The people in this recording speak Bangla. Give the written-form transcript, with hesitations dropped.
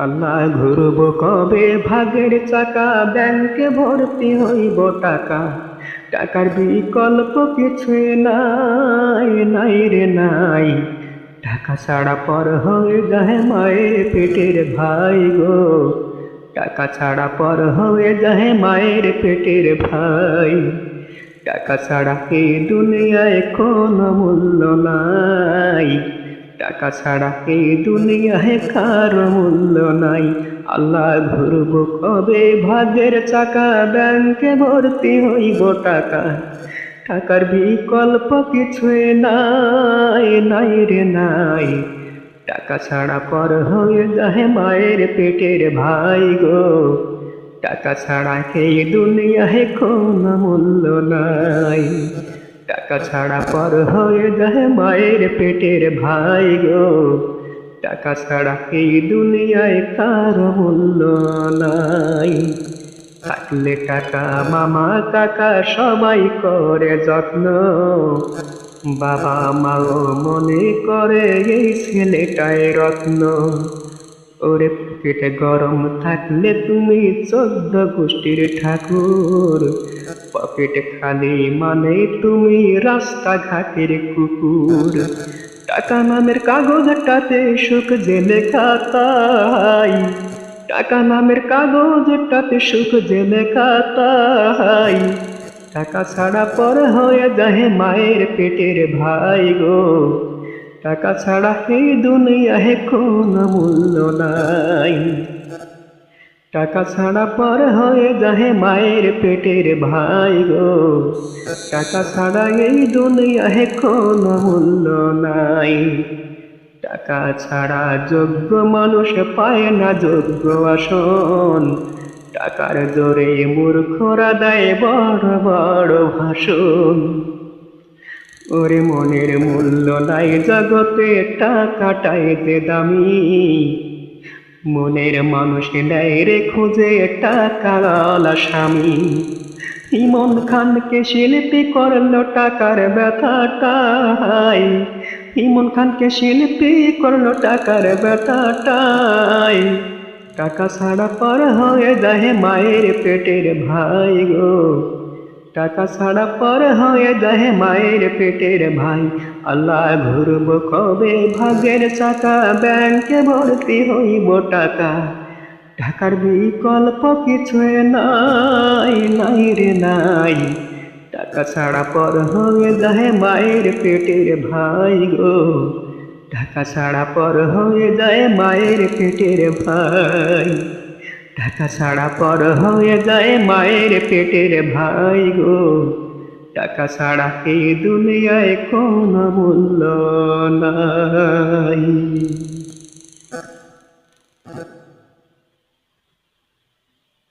আল্লাহ ঘুরব কবে ভাগের চাকা, ব্যাংকে ভর্তি হইব টাকা। টাকার বিকল্প কিছুই নাই, নাই রে নাই। টাকা ছাড়া পর হয়ে যায় মায়ের পেটের ভাই গো। টাকা ছাড়া পর হয়ে যায় মায়ের পেটের ভাই। টাকা ছাড়া এই দুনিয়ায় কোনো মূল্য নাই। টাকা ছাড়া এই দুনিয়ায় কারো মূল্য নাই। আল্লাহ ঘুরব কবে ভাগ্যের চাকা, ব্যাংকে ভর্তি হইব টাকা। টাকার বিকল্প কিছুই নাই, নাই রে নাই। টাকা ছাড়া পর হয়ে যায় মায়ের পেটের ভাই গো। টাকা ছাড়া এই দুনিয়ায় কোনো মূল্য নাই। টাকা ছাড়া পর হয়ে যায় মায়ের পেটের ভাই গো। টাকা ছাড়া এই দুনিয়ায় কারো মূল্য নাই। থাকলে টাকা মামা কাকা সবাই করে যত্ন, বাবা মাও মনে করে এই ছেলেটাই রত্ন। ওরে পেটে গরম থাকলে তুমি 14 গোষ্ঠীর ঠাকুর, পকেটে খালি মানে তুমি রাস্তাঘাটের কুকুর। টাকা নামের কাগজটাতে সুখ যে লেখা তাই, টাকা নামের কাগজটাতে সুখ যে লেখা তাই। টাকা ছাড়া পর হয়ে যায় মায়ের পেটের ভাই গো। টাকা ছাড়া এই দুনিয়ায় কোনো মূল্য নাই। টাকা ছাড়া পর হয়ে যায় মায়ের পেটের ভাই গো। টাকা ছাড়া এই দুনিয়ায় কোনো মূল্য নাই। টাকা ছাড়া যোগ্য মানুষ পায় না যোগ্য আসন। টাকার জোরে মূর্খরা দেয় বড় বড় ভাষণ। ওরে মনের মূল্য নাই জগতে, টাকাটাই যে দামি। মনের মানুষ নেয় রে খুঁজে টাকাওয়ালা স্বামী। ইমন খানকে শিল্পী করলো টাকার ব্যথাটাই। ইমন খানকে শিল্পী করলো টাকার ব্যথাটাই। টাকা ছাড়া পর হয়ে যায় মায়ের পেটের ভাই গো। টাকা ছাড়া পর হয়ে যায় মায়ের পেটের ভাই। আল্লাহ ঘুরব কবে ভাগ্যের চাকা, ব্যাংকে ভর্তি হইব টাকা। টাকার বিকল্প কিছুই নাই, নাই রে নাই। টাকা ছাড়া পর হয়ে যায় মায়ের পেটের ভাই গো। টাকা ছাড়া পর হয়ে যায় মায়ের পেটের ভাই। টাকা ছাড়া পর হয়ে যায় মায়ের পেটের ভাই গো। টাকা ছাড়া এই দুনিয়ায় কোনো মূল্য নাই।